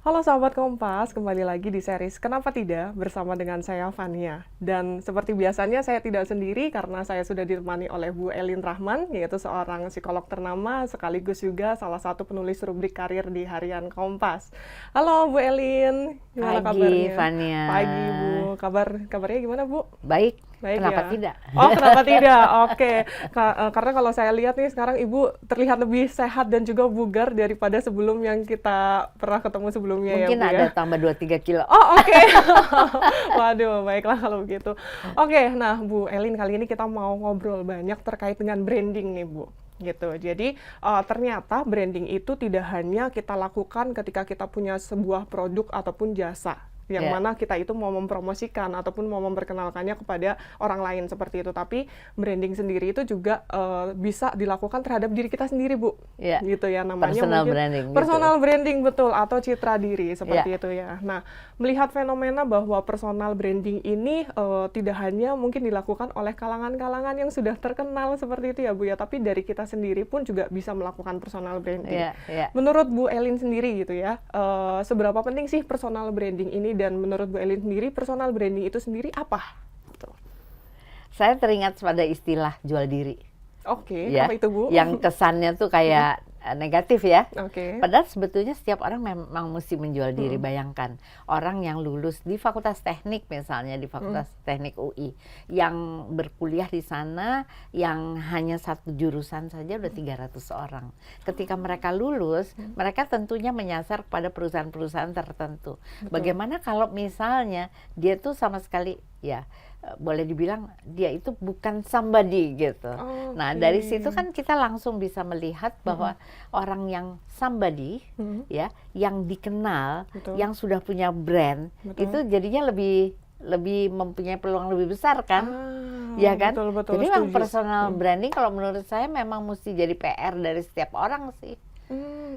Halo sahabat Kompas, kembali lagi di series Kenapa Tidak bersama dengan saya Fania. Dan seperti biasanya saya tidak sendiri karena saya sudah ditemani oleh Bu Elin Rahman, yaitu seorang psikolog ternama sekaligus juga salah satu penulis rubrik karir di Harian Kompas. Halo Bu Elin, gimana Pagi, kabarnya? Fania. Pagi Bu, kabarnya gimana Bu? Baik. Baik Kenapa ya? tidak? Oh, kenapa tidak? Oke. Karena kalau saya lihat nih sekarang Ibu terlihat lebih sehat dan juga bugar daripada sebelum yang kita pernah ketemu sebelumnya ya Mungkin Bu ada ya. tambah 2-3 kilo. Oh, oke. Waduh, baiklah kalau begitu. Oke, nah Bu Elin, kali ini kita mau ngobrol banyak terkait dengan branding nih Bu. Gitu. Jadi ternyata branding itu tidak hanya kita lakukan ketika kita punya sebuah produk ataupun jasa, yang mana kita itu mau mempromosikan ataupun mau memperkenalkannya kepada orang lain seperti itu. Tapi branding sendiri itu juga bisa dilakukan terhadap diri kita sendiri, Bu. Ya. Gitu ya, namanya Personal mungkin branding. personal branding, betul, atau citra diri seperti Ya. itu ya. Nah, melihat fenomena bahwa personal branding ini tidak hanya mungkin dilakukan oleh kalangan-kalangan yang sudah terkenal seperti itu ya, Bu ya, tapi dari kita sendiri pun juga bisa melakukan personal branding. Ya. Menurut Bu Elin sendiri gitu ya, seberapa penting sih personal branding ini, dan menurut Bu Elin sendiri personal branding itu sendiri apa? Gitu. Saya teringat pada istilah jual diri. Oke, Ya. apa itu Bu? Yang kesannya tuh kayak negatif ya. Oke. Padahal sebetulnya setiap orang memang mesti menjual diri. Bayangkan orang yang lulus di Fakultas Teknik misalnya, di Fakultas Teknik UI, yang berkuliah di sana yang hanya satu jurusan saja udah 300 orang. Ketika mereka lulus, mereka tentunya menyasar pada perusahaan-perusahaan tertentu. Betul. Bagaimana kalau misalnya dia tuh sama sekali ya boleh dibilang dia itu bukan somebody gitu. Nah, dari situ kan kita langsung bisa melihat bahwa orang yang somebody ya, yang dikenal, Betul. yang sudah punya brand, Betul. itu jadinya lebih mempunyai peluang lebih besar kan? Ya kan? Betul, Jadi memang setuju. personal branding kalau menurut saya memang mesti jadi PR dari setiap orang sih.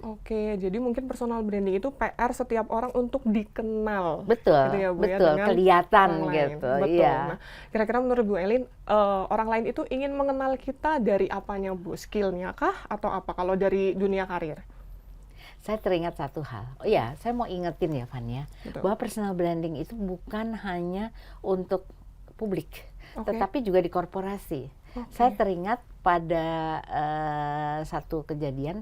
Oke, jadi mungkin personal branding itu PR setiap orang untuk dikenal. Betul, Gitu ya, Bu, ya, betul, dengan kelihatan orang lain. gitu. Betul. Iya. Nah, kira-kira menurut Bu Elin, orang lain itu ingin mengenal kita dari apanya, Bu? Skillnya kah atau apa kalau dari dunia karir? Saya teringat satu hal. Oh ya, saya mau ingetin ya, Fania, Betul. bahwa personal branding itu bukan hanya untuk publik, Oke. tetapi juga di korporasi. Oke. Saya teringat pada satu kejadian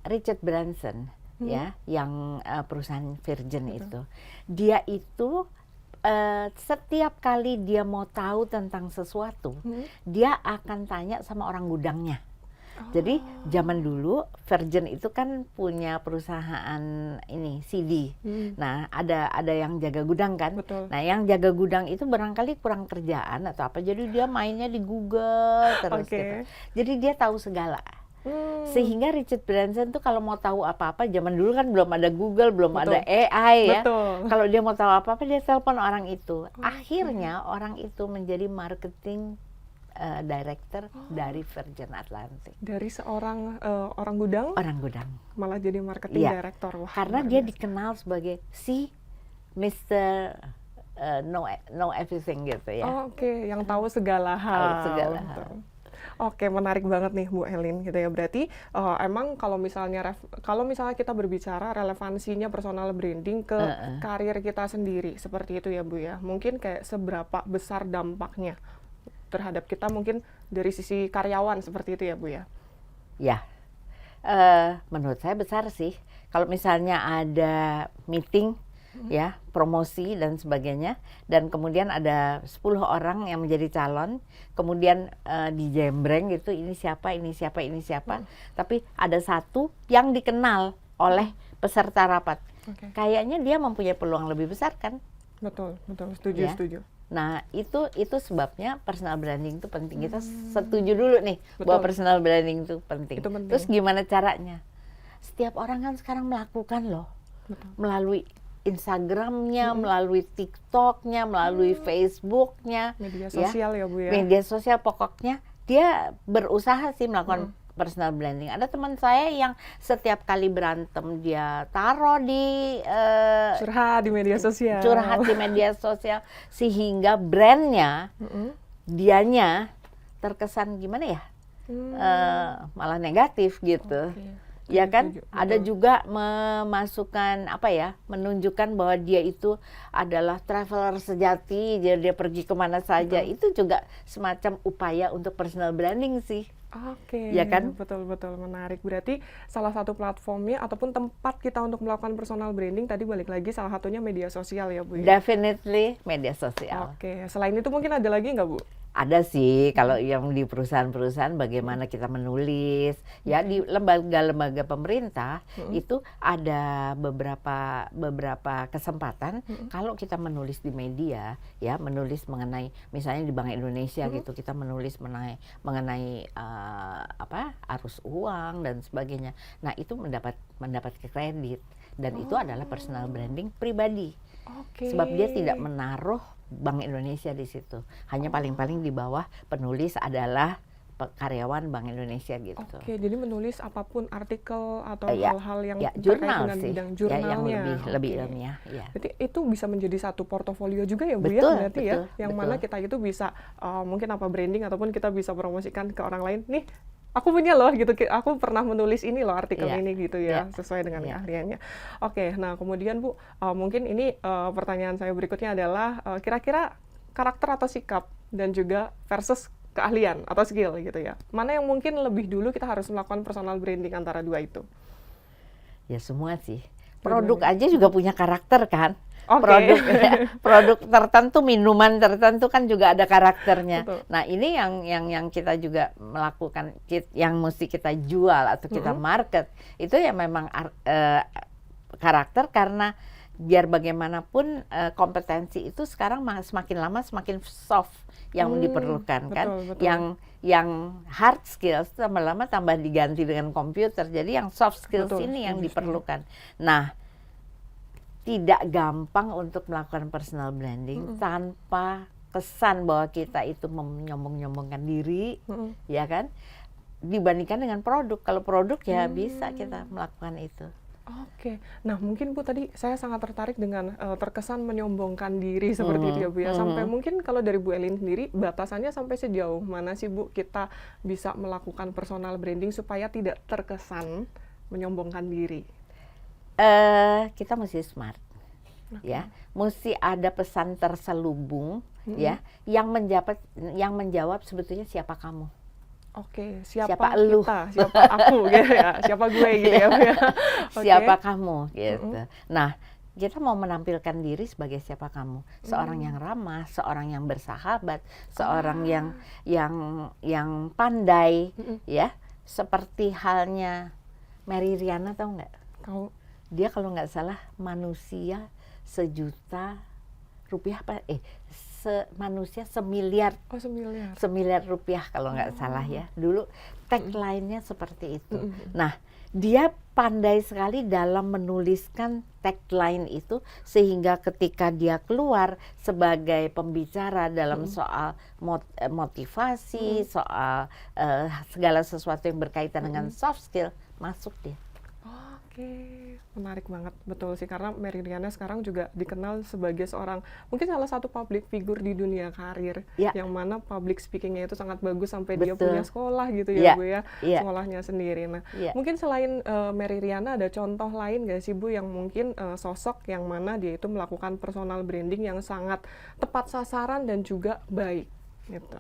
Richard Branson, ya, yang perusahaan Virgin itu. Dia itu setiap kali dia mau tahu tentang sesuatu, dia akan tanya sama orang gudangnya. Jadi zaman dulu Virgin itu kan punya perusahaan ini CD. Nah, ada yang jaga gudang kan. Betul. Nah, yang jaga gudang itu barangkali kurang kerjaan atau apa. Jadi dia mainnya di Google terus Oke. gitu. Jadi dia tahu segala. Sehingga Richard Branson tuh kalau mau tahu apa-apa, zaman dulu kan belum ada Google, belum Betul. ada AI ya. Betul. Kalau dia mau tahu apa-apa dia telepon orang itu. Akhirnya orang itu menjadi marketing director dari Virgin Atlantic. Dari seorang orang gudang Orang gudang. malah jadi marketing Iya. director. Wah, Karena luar dia biasa. dikenal sebagai si Mr. know everything gitu ya. Oke, yang tahu segala hal. Tahu segala hal. Betul. Oke, menarik banget nih Bu Elin gitu ya. Berarti emang kalau misalnya kita berbicara relevansinya personal branding ke karir kita sendiri seperti itu ya Bu ya. Mungkin kayak seberapa besar dampaknya terhadap kita mungkin dari sisi karyawan seperti itu ya Bu ya. Ya, menurut saya besar sih. Kalau misalnya ada meeting, ya, promosi dan sebagainya, dan kemudian ada 10 orang yang menjadi calon, kemudian dijembreng gitu, ini siapa, ini siapa, ini siapa, tapi ada satu yang dikenal oleh peserta rapat. Oke. Kayaknya dia mempunyai peluang lebih besar kan? Betul, setuju, Ya. setuju. Nah, itu sebabnya personal branding itu penting. Kita setuju dulu nih bahwa Betul. personal branding itu penting. Itu penting. Terus gimana caranya? Setiap orang kan sekarang melakukan loh. Betul. Melalui Instagramnya, melalui TikToknya, melalui Facebooknya. Media sosial ya Bu ya. Media sosial pokoknya dia berusaha sih melakukan personal branding. Ada teman saya yang setiap kali berantem dia taruh di Curhat di media sosial. Sehingga brandnya dianya terkesan gimana ya, malah negatif gitu. Oke. Ya kan? setuju, Ada betul. juga memasukkan apa ya, menunjukkan bahwa dia itu adalah traveler sejati, dia pergi kemana saja. Betul. Itu juga semacam upaya untuk personal branding sih, Oke, ya kan? betul-betul menarik. Berarti salah satu platformnya ataupun tempat kita untuk melakukan personal branding tadi balik lagi salah satunya media sosial ya, Bu ya? Definitely media sosial. Oke, selain itu mungkin ada lagi nggak, Bu? Ada sih kalau yang di perusahaan-perusahaan bagaimana kita menulis ya di lembaga-lembaga pemerintah itu ada beberapa kesempatan kalau kita menulis di media ya menulis mengenai misalnya di Bank Indonesia gitu kita menulis mengenai apa arus uang dan sebagainya. Nah, itu mendapat kredit dan itu adalah personal branding pribadi. Oke. Sebab dia tidak menaruh Bank Indonesia di situ. Hanya paling-paling di bawah penulis adalah karyawan Bank Indonesia gitu. Oke, jadi menulis apapun artikel atau Ya, hal-hal yang ya terkait jurnal dengan sih, bidang ya yang jurnalnya. lebih Oke. ilmiah, ya. Berarti itu bisa menjadi satu portofolio juga ya, Bu ya? Betul, Berarti ya, betul, yang betul. mana kita itu bisa mungkin apa branding ataupun kita bisa promosikan ke orang lain. Nih, aku punya loh gitu. Aku pernah menulis ini loh artikel Iya, ini gitu iya, ya, sesuai dengan iya. keahliannya. Oke, nah kemudian Bu, mungkin ini pertanyaan saya berikutnya adalah kira-kira karakter atau sikap dan juga versus keahlian atau skill gitu ya. Mana yang mungkin lebih dulu kita harus melakukan personal branding antara dua itu? Ya semua sih. Dua-duanya. Produk aja juga punya karakter kan. Oke. Produk tertentu, minuman tertentu kan juga ada karakternya. Betul. Nah, ini yang kita juga melakukan, yang mesti kita jual atau kita market, itu ya memang karakter karena biar bagaimanapun kompetensi itu sekarang semakin lama semakin soft yang diperlukan kan. Betul, betul. Yang hard skills lama-lama tambah diganti dengan komputer. Jadi yang soft skills Betul, ini yang setuju, diperlukan. Nah, tidak gampang untuk melakukan personal branding tanpa kesan bahwa kita itu menyombong-nyombongkan diri, ya kan? Dibandingkan dengan produk. Kalau produk ya bisa kita melakukan itu. Oke, nah mungkin Bu tadi saya sangat tertarik dengan terkesan menyombongkan diri seperti itu ya Bu ya. Sampai mungkin kalau dari Bu Elin sendiri batasannya sampai sejauh mana sih Bu kita bisa melakukan personal branding supaya tidak terkesan menyombongkan diri? Kita mesti smart, ya, mesti ada pesan terselubung, ya, yang menjawab sebetulnya siapa kamu. Oke, Siapa siapa elu? kita, siapa aku gitu ya, siapa gue gitu ya Bu ya. Oke. Siapa kamu gitu. Nah, kita mau menampilkan diri sebagai siapa kamu, seorang yang ramah, seorang yang bersahabat, seorang yang pandai, ya, seperti halnya Mary Riana, tahu nggak? Tahu. Dia kalau nggak salah manusia sejuta rupiah manusia semiliar Oh, semiliar. semiliar rupiah kalau nggak salah ya. Dulu tagline-nya seperti itu. Nah, dia pandai sekali dalam menuliskan tagline itu sehingga ketika dia keluar sebagai pembicara dalam soal motivasi, soal segala sesuatu yang berkaitan dengan soft skill, masuk dia. Oke, menarik banget, betul sih karena Mary Riana sekarang juga dikenal sebagai seorang mungkin salah satu public figure di dunia karir, Ya. yang mana public speakingnya itu sangat bagus sampai dia Betul. punya sekolah gitu Ya, ya Bu ya, ya. sekolahnya sendiri. Nah, Ya. mungkin selain Mary Riana ada contoh lain nggak sih Bu yang mungkin sosok yang mana dia itu melakukan personal branding yang sangat tepat sasaran dan juga baik gitu?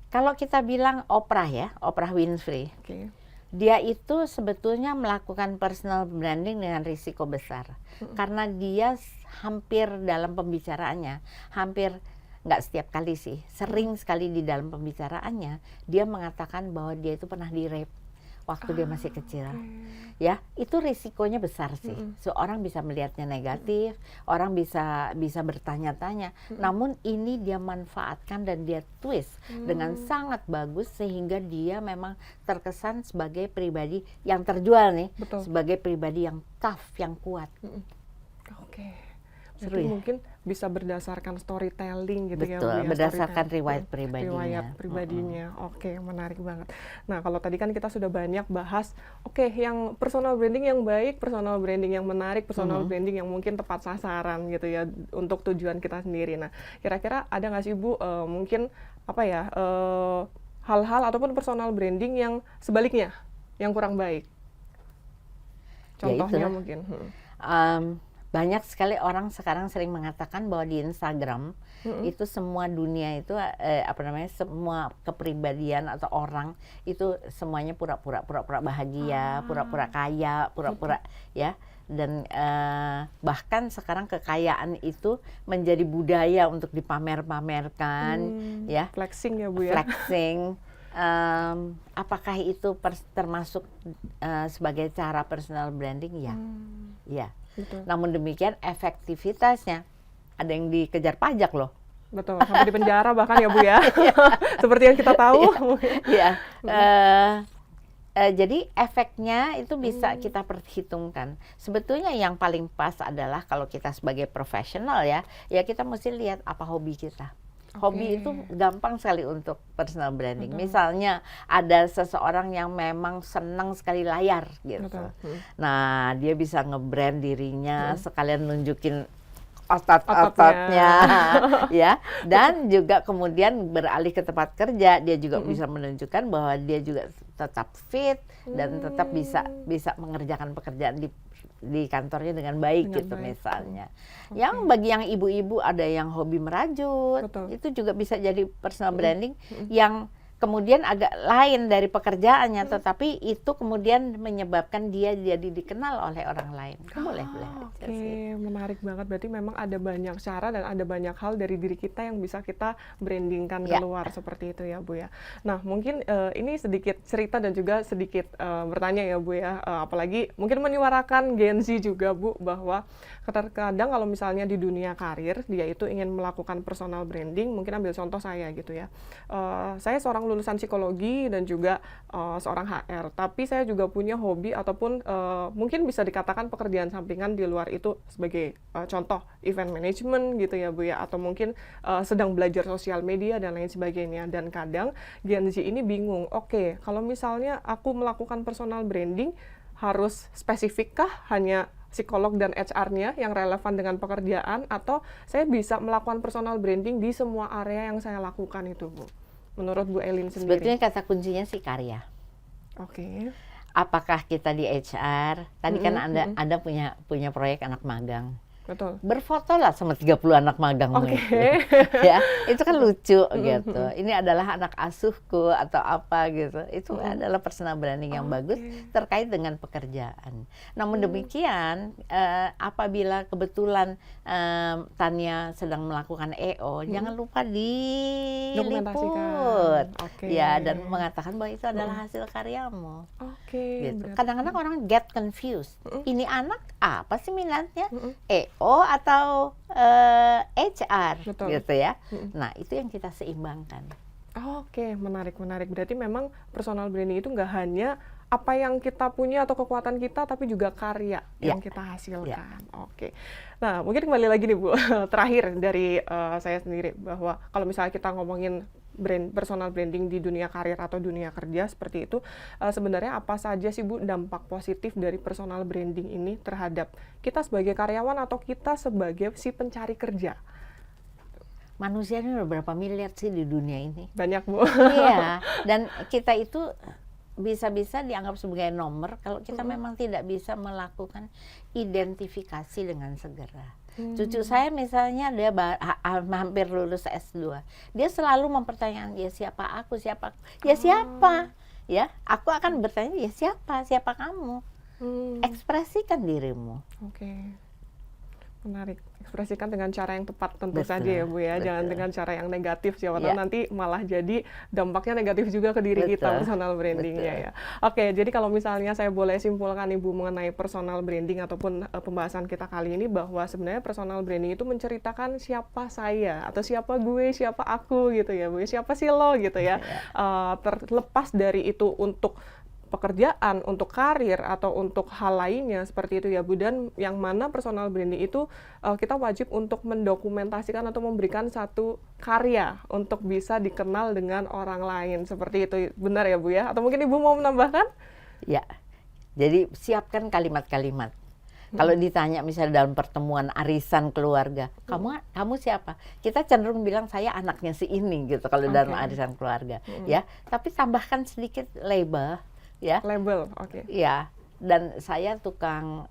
Kalau kita bilang Oprah ya, Oprah Winfrey. Oke. Dia itu sebetulnya melakukan personal branding dengan risiko besar. Karena dia hampir dalam pembicaraannya, hampir nggak setiap kali sih, sering sekali di dalam pembicaraannya, dia mengatakan bahwa dia itu pernah di-rape waktu dia masih kecil. Ya, itu risikonya besar sih. Seorang bisa melihatnya negatif, orang bisa bertanya-tanya. Namun ini dia manfaatkan dan dia twist dengan sangat bagus sehingga dia memang terkesan sebagai pribadi yang terjual nih, Betul. sebagai pribadi yang tough, yang kuat. Oke. Seru Berarti ya? mungkin bisa berdasarkan storytelling gitu ya Bu Betul, ya, berdasarkan storytelling. riwayat pribadinya. Riwayat pribadinya. Oke, menarik banget. Nah, kalau tadi kan kita sudah banyak bahas, oke, yang personal branding yang baik, personal branding yang menarik, personal branding yang mungkin tepat sasaran gitu ya untuk tujuan kita sendiri. Nah, kira-kira ada nggak sih Bu mungkin apa ya hal-hal ataupun personal branding yang sebaliknya, yang kurang baik? Contohnya itu. mungkin. Banyak sekali orang sekarang sering mengatakan bahwa di Instagram itu semua dunia itu semua kepribadian atau orang itu semuanya pura-pura bahagia, pura-pura kaya, pura-pura ya. Dan bahkan sekarang kekayaan itu menjadi budaya untuk dipamer-pamerkan, ya. Flexing ya Bu ya. Flexing. Apakah itu termasuk sebagai cara personal branding? Ya, ya. Betul. Namun demikian efektivitasnya ada yang dikejar pajak loh. Betul, sampai di penjara bahkan ya Bu ya. Seperti yang kita tahu. Iya. Jadi efeknya itu bisa kita perhitungkan. Sebetulnya yang paling pas adalah kalau kita sebagai profesional ya kita mesti lihat apa hobi kita. Hobi itu gampang sekali untuk personal branding. Misalnya ada seseorang yang memang senang sekali layar gitu. Nah, dia bisa nge-brand dirinya sekalian nunjukin otot-ototnya ya. Dan juga kemudian beralih ke tempat kerja, dia juga bisa menunjukkan bahwa dia juga tetap fit dan tetap bisa mengerjakan pekerjaan di kantornya dengan baik gitu misalnya. Yang bagi yang ibu-ibu ada yang hobi merajut, itu juga bisa jadi personal branding yang kemudian agak lain dari pekerjaannya, tetapi itu kemudian menyebabkan dia jadi dikenal oleh orang lain. Boleh. Oke, menarik banget. Berarti memang ada banyak cara dan ada banyak hal dari diri kita yang bisa kita brandingkan keluar seperti itu ya Bu ya. Nah mungkin ini sedikit cerita dan juga sedikit bertanya ya Bu ya. Apalagi mungkin menyuarakan Gen Z juga Bu, bahwa terkadang kalau misalnya di dunia karir dia itu ingin melakukan personal branding, mungkin ambil contoh saya gitu ya. Saya seorang lulusan psikologi dan juga seorang HR, tapi saya juga punya hobi ataupun mungkin bisa dikatakan pekerjaan sampingan di luar itu sebagai contoh event management gitu ya Bu ya, atau mungkin sedang belajar sosial media dan lain sebagainya. Dan kadang Gen Z ini bingung, oke, kalau misalnya aku melakukan personal branding harus spesifikkah hanya psikolog dan HR-nya yang relevan dengan pekerjaan, atau saya bisa melakukan personal branding di semua area yang saya lakukan itu Bu? Menurut Bu Elin sendiri. Sebetulnya kata kuncinya sih karya. Oke. Apakah kita di HR, tadi kan Anda punya proyek anak magang. Betul. Berfotolah sama 30 anak magangmu itu. Ya, itu kan lucu gitu. Ini adalah anak asuhku atau apa gitu. Itu adalah personal branding yang bagus terkait dengan pekerjaan. Namun demikian, apabila kebetulan Tania sedang melakukan EO, jangan lupa diliput. Ya, dan mengatakan bahwa itu adalah hasil karyamu. Gitu. Kadang-kadang orang get confused. Ini anak apa sih minatnya? EO atau HR, gitu ya. Nah, itu yang kita seimbangkan. Oke, menarik. Berarti memang personal branding itu nggak hanya apa yang kita punya atau kekuatan kita, tapi juga karya yang kita hasilkan. Oke. Nah, mungkin kembali lagi nih Bu, terakhir dari saya sendiri, bahwa kalau misalnya kita ngomongin personal branding di dunia karir atau dunia kerja seperti itu, sebenarnya apa saja sih Bu dampak positif dari personal branding ini terhadap kita sebagai karyawan atau kita sebagai si pencari kerja? Manusia ini udah berapa miliar sih di dunia ini? Banyak Bu. Iya, dan kita itu bisa-bisa dianggap sebagai nomor kalau kita memang tidak bisa melakukan identifikasi dengan segera. Cucu saya misalnya dia hampir lulus S2. Dia selalu mempertanyakan, ya siapa aku? Ya siapa? Ya, aku akan bertanya, ya siapa? Siapa kamu? Ekspresikan dirimu. Oke. Menarik. Ekspresikan dengan cara yang tepat tentu saja ya Bu ya. Jangan dengan cara yang negatif, siapa tahu nanti malah jadi dampaknya negatif juga ke diri kita personal brandingnya ya. Oke, jadi kalau misalnya saya boleh simpulkan Ibu mengenai personal branding ataupun pembahasan kita kali ini, bahwa sebenarnya personal branding itu menceritakan siapa saya atau siapa gue, siapa aku gitu ya Bu. Siapa sih lo gitu ya. Terlepas dari itu untuk pekerjaan, untuk karir, atau untuk hal lainnya seperti itu ya Bu. Dan yang mana personal branding itu kita wajib untuk mendokumentasikan atau memberikan satu karya untuk bisa dikenal dengan orang lain seperti itu. Benar ya Bu ya? Atau mungkin Ibu mau menambahkan? Ya, jadi siapkan kalimat-kalimat. Kalau ditanya misalnya dalam pertemuan arisan keluarga, kamu siapa? Kita cenderung bilang saya anaknya si ini gitu kalau dalam arisan keluarga, ya. Tapi tambahkan sedikit label. Ya, label, oke. Ya, dan saya tukang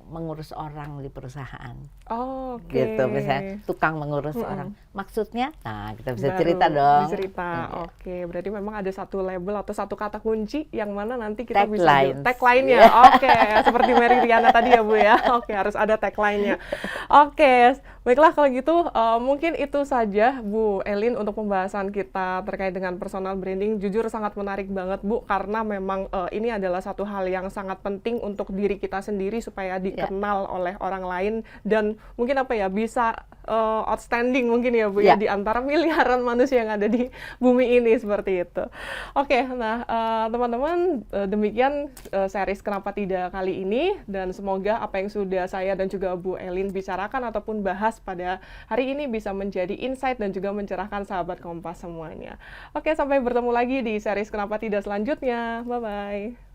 mengurus orang di perusahaan. Oh, oke. Gitu, misalnya tukang mengurus orang. Maksudnya, nah kita bisa Baru cerita dong. Cerita, Iya. oke. Berarti memang ada satu label atau satu kata kunci yang mana nanti kita bisa Taglines. tagline-nya. Oke, seperti Mary Riana tadi ya Bu ya. Oke, harus ada tagline-nya. Oke, baiklah kalau gitu mungkin itu saja Bu Elin untuk pembahasan kita terkait dengan personal branding. Jujur sangat menarik banget Bu, karena memang ini adalah satu hal yang sangat penting untuk diri kita sendiri supaya dikenal oleh orang lain dan mungkin apa ya, bisa outstanding mungkin ya Bu ya, di antara miliaran manusia yang ada di bumi ini, seperti itu. Oke, nah teman-teman, demikian series Kenapa Tidak kali ini, dan semoga apa yang sudah saya dan juga Bu Elin bicarakan ataupun bahas pada hari ini bisa menjadi insight dan juga mencerahkan sahabat Kompas semuanya. Oke, sampai bertemu lagi di series Kenapa Tidak selanjutnya. Bye-bye.